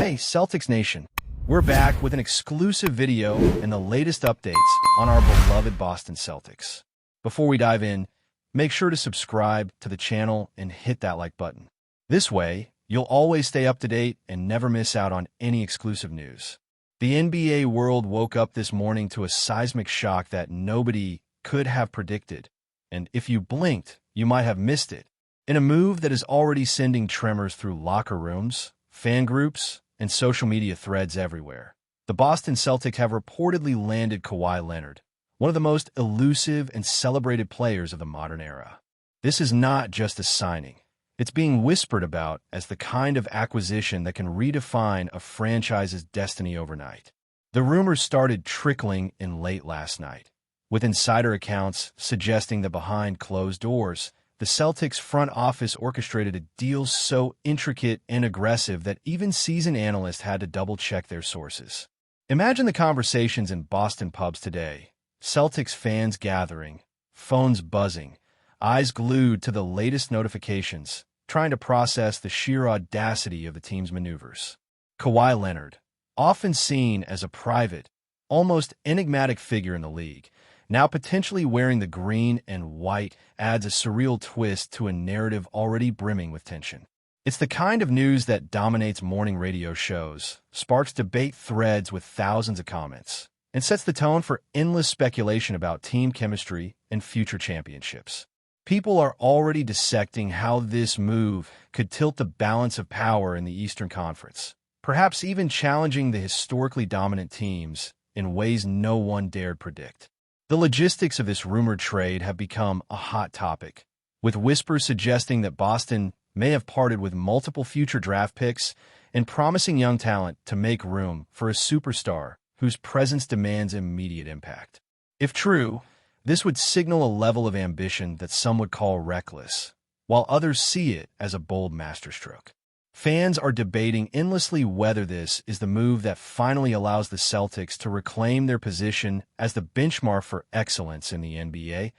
Hey, Celtics Nation. We're back with an exclusive video and the latest updates on our beloved Boston Celtics. Before we dive in, make sure to subscribe to the channel and hit that like button. This way, you'll always stay up to date and never miss out on any exclusive news. The NBA world woke up this morning to a seismic shock that nobody could have predicted, and if you blinked, you might have missed it. In a move that is already sending tremors through locker rooms, fan groups, and social media threads everywhere, the Boston Celtics have reportedly landed Kawhi Leonard, one of the most elusive and celebrated players of the modern era. This is not just a signing. It's being whispered about as the kind of acquisition that can redefine a franchise's destiny overnight. The rumors started trickling in late last night, with insider accounts suggesting that behind closed doors, the Celtics front office orchestrated a deal so intricate and aggressive that even seasoned analysts had to double-check their sources. Imagine the conversations in Boston pubs today. Celtics fans gathering, phones buzzing, eyes glued to the latest notifications, trying to process the sheer audacity of the team's maneuvers. Kawhi Leonard, often seen as a private, almost enigmatic figure in the league, now potentially wearing the green and white, adds a surreal twist to a narrative already brimming with tension. It's the kind of news that dominates morning radio shows, sparks debate threads with thousands of comments, and sets the tone for endless speculation about team chemistry and future championships. People are already dissecting how this move could tilt the balance of power in the Eastern Conference, perhaps even challenging the historically dominant teams in ways no one dared predict. The logistics of this rumored trade have become a hot topic, with whispers suggesting that Boston may have parted with multiple future draft picks and promising young talent to make room for a superstar whose presence demands immediate impact. If true, this would signal a level of ambition that some would call reckless, while others see it as a bold masterstroke. Fans are debating endlessly whether this is the move that finally allows the Celtics to reclaim their position as the benchmark for excellence in the NBA,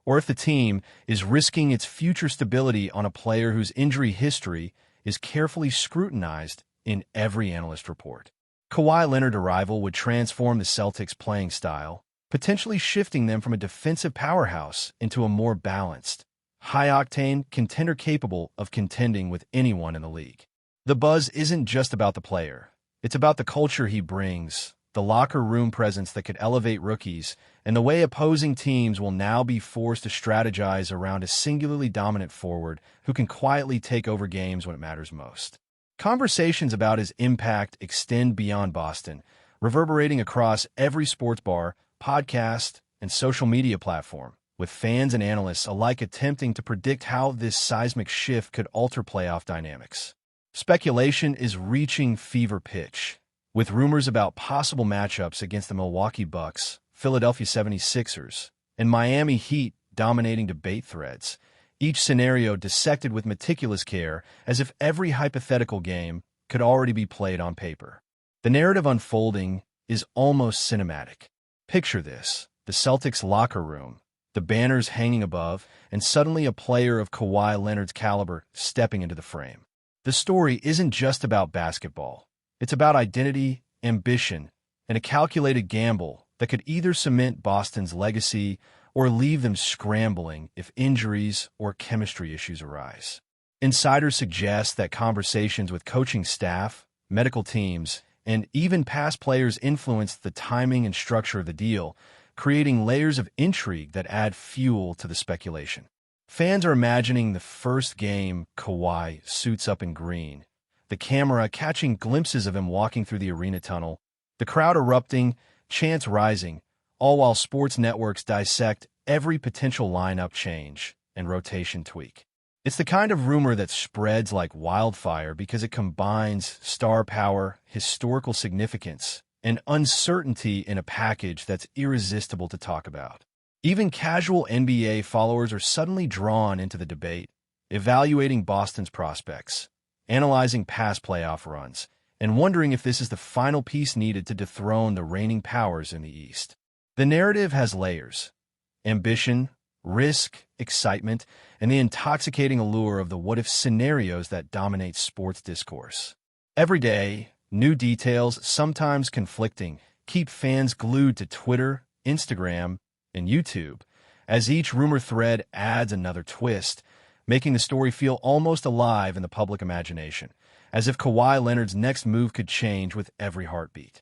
or if the team is risking its future stability on a player whose injury history is carefully scrutinized in every analyst report. Kawhi Leonard's arrival would transform the Celtics' playing style, potentially shifting them from a defensive powerhouse into a more balanced, high-octane contender capable of contending with anyone in the league. The buzz isn't just about the player. It's about the culture he brings, the locker room presence that could elevate rookies, and the way opposing teams will now be forced to strategize around a singularly dominant forward who can quietly take over games when it matters most. Conversations about his impact extend beyond Boston, reverberating across every sports bar, podcast, and social media platform, with fans and analysts alike attempting to predict how this seismic shift could alter playoff dynamics. Speculation is reaching fever pitch, with rumors about possible matchups against the Milwaukee Bucks, Philadelphia 76ers, and Miami Heat dominating debate threads, each scenario dissected with meticulous care as if every hypothetical game could already be played on paper. The narrative unfolding is almost cinematic. Picture this: the Celtics locker room, the banners hanging above, and suddenly a player of Kawhi Leonard's caliber stepping into the frame. The story isn't just about basketball. It's about identity, ambition, and a calculated gamble that could either cement Boston's legacy or leave them scrambling if injuries or chemistry issues arise. Insiders suggest that conversations with coaching staff, medical teams, and even past players influenced the timing and structure of the deal, creating layers of intrigue that add fuel to the speculation. Fans are imagining the first game Kawhi suits up in green, the camera catching glimpses of him walking through the arena tunnel, the crowd erupting, chants rising, all while sports networks dissect every potential lineup change and rotation tweak. It's the kind of rumor that spreads like wildfire because it combines star power, historical significance, and uncertainty in a package that's irresistible to talk about. Even casual NBA followers are suddenly drawn into the debate, evaluating Boston's prospects, analyzing past playoff runs, and wondering if this is the final piece needed to dethrone the reigning powers in the East. The narrative has layers: ambition, risk, excitement, and the intoxicating allure of the what-if scenarios that dominate sports discourse. Every day, New details, sometimes conflicting, keep fans glued to Twitter, Instagram, and YouTube, as each rumor thread adds another twist, making the story feel almost alive in the public imagination, as if Kawhi Leonard's next move could change with every heartbeat.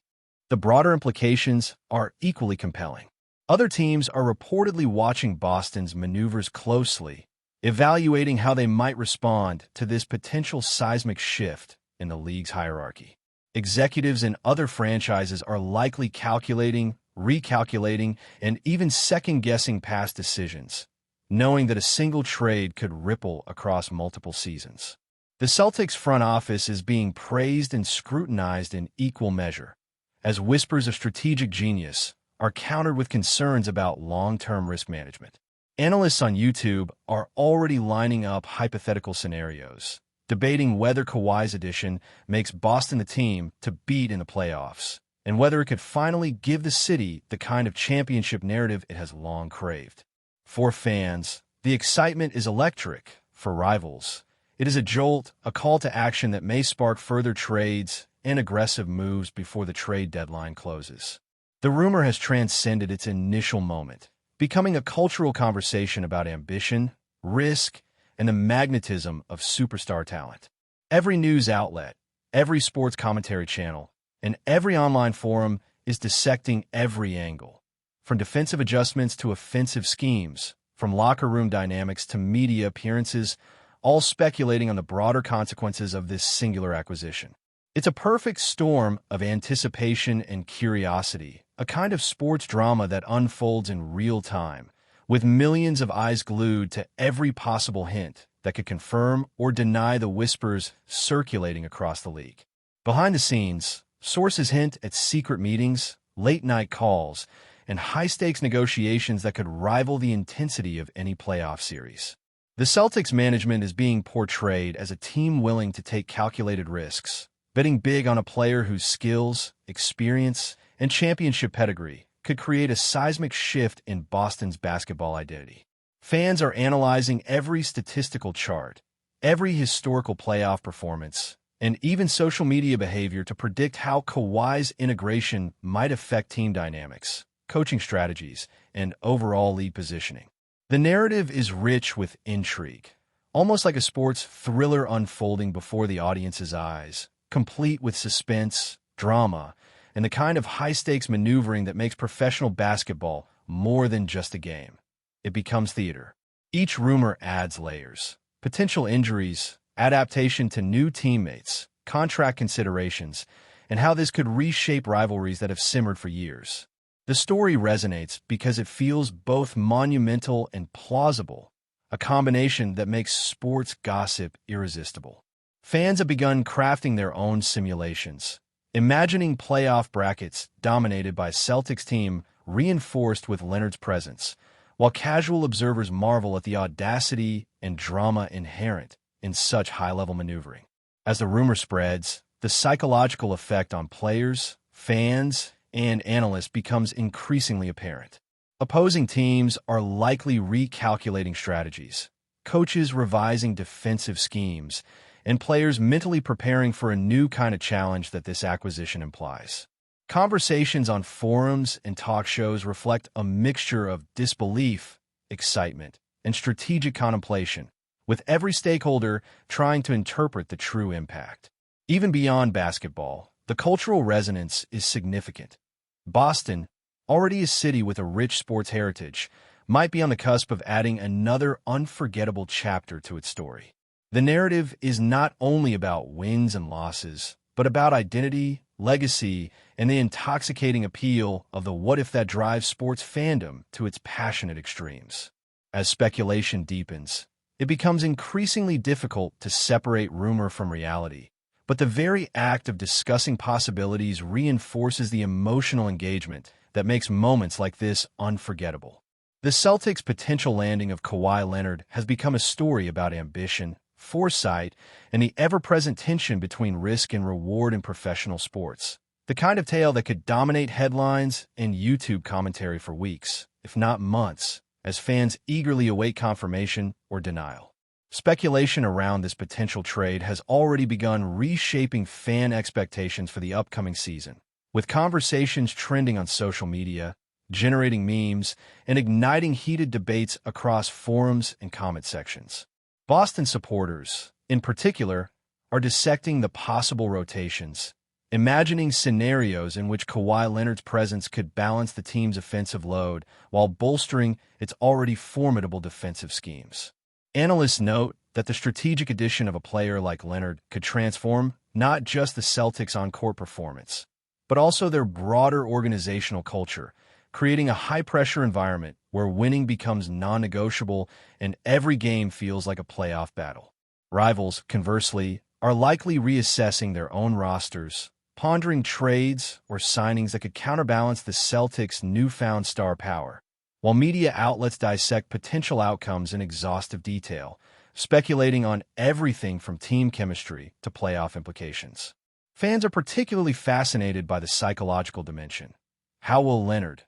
The broader implications are equally compelling. Other teams are reportedly watching Boston's maneuvers closely, evaluating how they might respond to this potential seismic shift in the league's hierarchy. Executives in other franchises are likely calculating, recalculating, and even second-guessing past decisions, knowing that a single trade could ripple across multiple seasons. The Celtics front office is being praised and scrutinized in equal measure, as whispers of strategic genius are countered with concerns about long-term risk management. Analysts on YouTube are already lining up hypothetical scenarios, debating whether Kawhi's addition makes Boston the team to beat in the playoffs, and whether it could finally give the city the kind of championship narrative it has long craved. For fans, the excitement is electric. For rivals, it is a jolt, a call to action that may spark further trades and aggressive moves before the trade deadline closes. The rumor has transcended its initial moment, becoming a cultural conversation about ambition, risk, and the magnetism of superstar talent. Every news outlet, every sports commentary channel, and every online forum is dissecting every angle, from defensive adjustments to offensive schemes, from locker room dynamics to media appearances, all speculating on the broader consequences of this singular acquisition. It's a perfect storm of anticipation and curiosity, a kind of sports drama that unfolds in real time, with millions of eyes glued to every possible hint that could confirm or deny the whispers circulating across the league. Behind the scenes, sources hint at secret meetings, late-night calls, and high-stakes negotiations that could rival the intensity of any playoff series. The Celtics management is being portrayed as a team willing to take calculated risks, betting big on a player whose skills, experience, and championship pedigree could create a seismic shift in Boston's basketball identity. Fans are analyzing every statistical chart, every historical playoff performance, and even social media behavior to predict how Kawhi's integration might affect team dynamics, coaching strategies, and overall league positioning. The narrative is rich with intrigue, almost like a sports thriller unfolding before the audience's eyes, complete with suspense, drama, and the kind of high-stakes maneuvering that makes professional basketball more than just a game. It becomes theater. Each rumor adds layers: potential injuries, adaptation to new teammates, contract considerations, and how this could reshape rivalries that have simmered for years. The story resonates because it feels both monumental and plausible, a combination that makes sports gossip irresistible. Fans have begun crafting their own simulations, imagining playoff brackets dominated by Celtics team reinforced with Leonard's presence, while casual observers marvel at the audacity and drama inherent in such high-level maneuvering. As the rumor spreads, the psychological effect on players, fans, and analysts becomes increasingly apparent. Opposing teams are likely recalculating strategies, coaches revising defensive schemes, and players mentally preparing for a new kind of challenge that this acquisition implies. Conversations on forums and talk shows reflect a mixture of disbelief, excitement, and strategic contemplation, with every stakeholder trying to interpret the true impact. Even beyond basketball, the cultural resonance is significant. Boston, already a city with a rich sports heritage, might be on the cusp of adding another unforgettable chapter to its story. The narrative is not only about wins and losses, but about identity, legacy, and the intoxicating appeal of the what-if that drives sports fandom to its passionate extremes. As speculation deepens, it becomes increasingly difficult to separate rumor from reality, but the very act of discussing possibilities reinforces the emotional engagement that makes moments like this unforgettable. The Celtics' potential landing of Kawhi Leonard has become a story about ambition, foresight, and the ever-present tension between risk and reward in professional sports. The kind of tale that could dominate headlines and YouTube commentary for weeks, if not months, as fans eagerly await confirmation or denial. Speculation around this potential trade has already begun reshaping fan expectations for the upcoming season, with conversations trending on social media, generating memes, and igniting heated debates across forums and comment sections. Boston supporters, in particular, are dissecting the possible rotations, imagining scenarios in which Kawhi Leonard's presence could balance the team's offensive load while bolstering its already formidable defensive schemes. Analysts note that the strategic addition of a player like Leonard could transform not just the Celtics' on-court performance, but also their broader organizational culture, creating a high-pressure environment where winning becomes non-negotiable and every game feels like a playoff battle. Rivals, conversely, are likely reassessing their own rosters, pondering trades or signings that could counterbalance the Celtics' newfound star power, while media outlets dissect potential outcomes in exhaustive detail, speculating on everything from team chemistry to playoff implications. Fans are particularly fascinated by the psychological dimension. How will Leonard,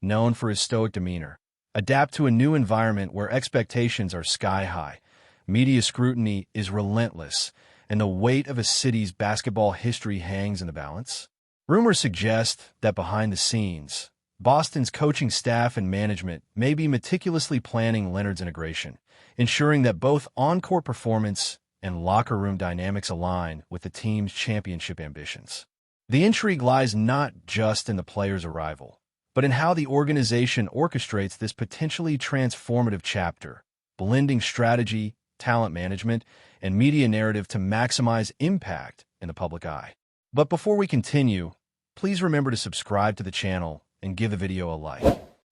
known for his stoic demeanor, adapt to a new environment where expectations are sky-high, media scrutiny is relentless, and the weight of a city's basketball history hangs in the balance? Rumors suggest that behind the scenes, Boston's coaching staff and management may be meticulously planning Leonard's integration, ensuring that both on-court performance and locker room dynamics align with the team's championship ambitions. The intrigue lies not just in the player's arrival, but in how the organization orchestrates this potentially transformative chapter, blending strategy, talent management, and media narrative to maximize impact in the public eye. But before we continue, please remember to subscribe to the channel and give the video a like.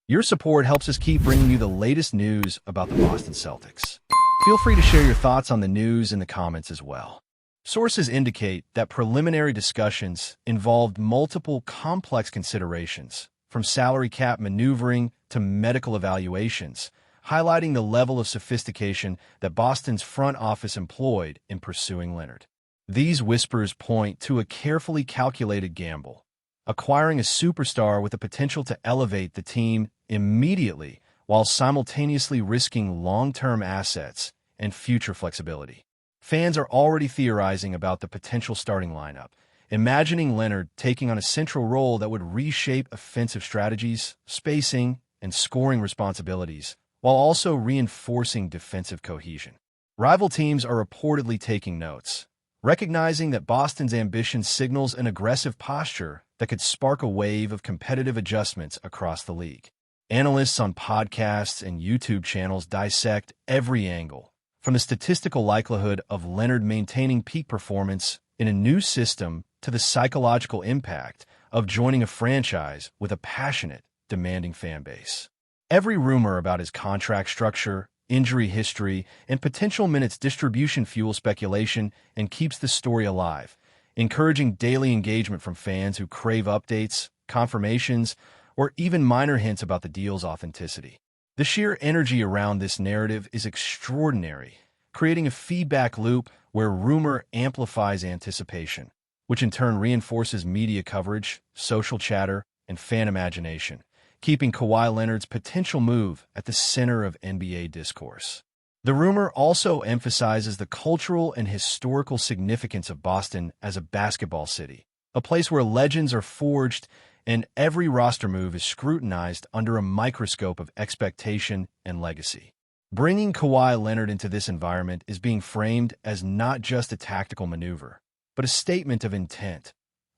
Your support helps us keep bringing you the latest news about the Boston Celtics. Feel free to share your thoughts on the news in the comments as well. Sources indicate that preliminary discussions involved multiple complex considerations, from salary cap maneuvering to medical evaluations, highlighting the level of sophistication that Boston's front office employed in pursuing Leonard. These whispers point to a carefully calculated gamble, acquiring a superstar with the potential to elevate the team immediately while simultaneously risking long-term assets and future flexibility. Fans are already theorizing about the potential starting lineup, imagining Leonard taking on a central role that would reshape offensive strategies, spacing, and scoring responsibilities, while also reinforcing defensive cohesion. Rival teams are reportedly taking notes, recognizing that Boston's ambition signals an aggressive posture that could spark a wave of competitive adjustments across the league. Analysts on podcasts and YouTube channels dissect every angle, from the statistical likelihood of Leonard maintaining peak performance in a new system to the psychological impact of joining a franchise with a passionate, demanding fan base. Every rumor about his contract structure, injury history, and potential minutes distribution fuels speculation and keeps the story alive, encouraging daily engagement from fans who crave updates, confirmations, or even minor hints about the deal's authenticity. The sheer energy around this narrative is extraordinary, creating a feedback loop where rumor amplifies anticipation, which in turn reinforces media coverage, social chatter, and fan imagination, keeping Kawhi Leonard's potential move at the center of NBA discourse. The rumor also emphasizes the cultural and historical significance of Boston as a basketball city, a place where legends are forged and every roster move is scrutinized under a microscope of expectation and legacy. Bringing Kawhi Leonard into this environment is being framed as not just a tactical maneuver, but a statement of intent,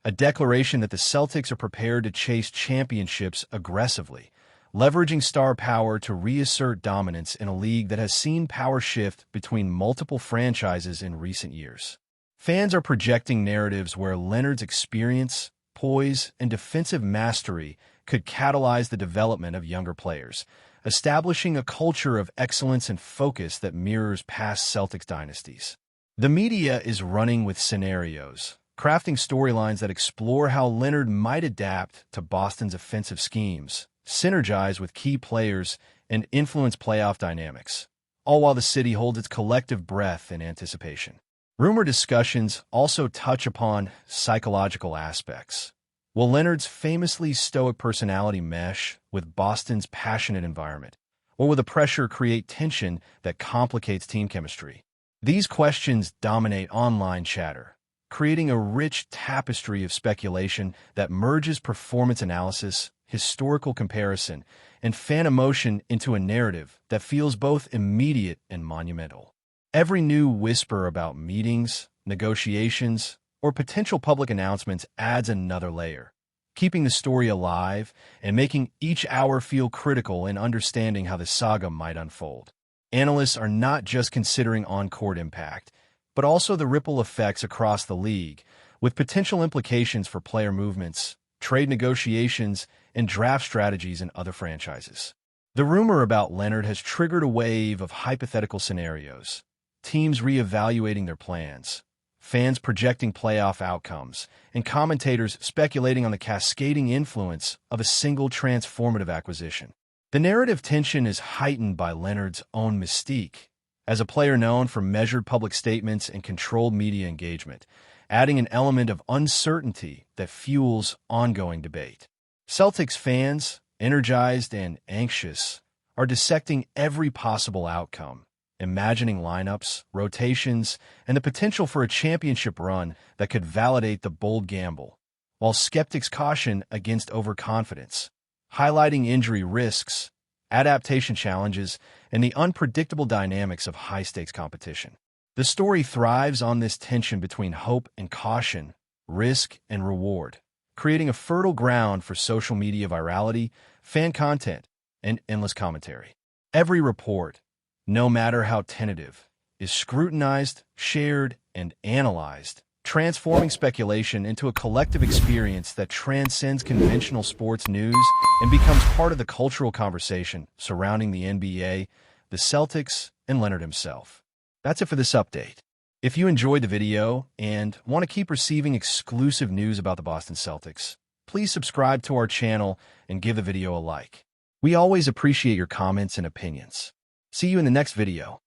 a declaration that the Celtics are prepared to chase championships aggressively, leveraging star power to reassert dominance in a league that has seen power shift between multiple franchises in recent years. Fans are projecting narratives where Leonard's experience, poise, and defensive mastery could catalyze the development of younger players, establishing a culture of excellence and focus that mirrors past Celtics dynasties. The media is running with scenarios, crafting storylines that explore how Leonard might adapt to Boston's offensive schemes, synergize with key players, and influence playoff dynamics, all while the city holds its collective breath in anticipation. Rumor discussions also touch upon psychological aspects. Will Leonard's famously stoic personality mesh with Boston's passionate environment, Or will the pressure create tension that complicates team chemistry? These questions dominate online chatter, creating a rich tapestry of speculation that merges performance analysis, historical comparison, and fan emotion into a narrative that feels both immediate and monumental. Every new whisper about meetings, negotiations, or potential public announcements adds another layer, keeping the story alive and making each hour feel critical in understanding how the saga might unfold. Analysts are not just considering on-court impact, but also the ripple effects across the league, with potential implications for player movements, trade negotiations, and draft strategies in other franchises. The rumor about Leonard has triggered a wave of hypothetical scenarios, teams reevaluating their plans, fans projecting playoff outcomes, and commentators speculating on the cascading influence of a single transformative acquisition. The narrative tension is heightened by Leonard's own mystique, as a player known for measured public statements and controlled media engagement, adding an element of uncertainty that fuels ongoing debate. Celtics fans, energized and anxious, are dissecting every possible outcome, imagining lineups, rotations, and the potential for a championship run that could validate the bold gamble, while skeptics caution against overconfidence, highlighting injury risks, adaptation challenges, and the unpredictable dynamics of high-stakes competition. The story thrives on this tension between hope and caution, risk and reward, creating a fertile ground for social media virality, fan content, and endless commentary. Every report, no matter how tentative, is scrutinized, shared, and analyzed, transforming speculation into a collective experience that transcends conventional sports news and becomes part of the cultural conversation surrounding the NBA, the Celtics, and Leonard himself. That's it for this update. If you enjoyed the video and want to keep receiving exclusive news about the Boston Celtics, please subscribe to our channel and give the video a like. We always appreciate your comments and opinions. See you in the next video.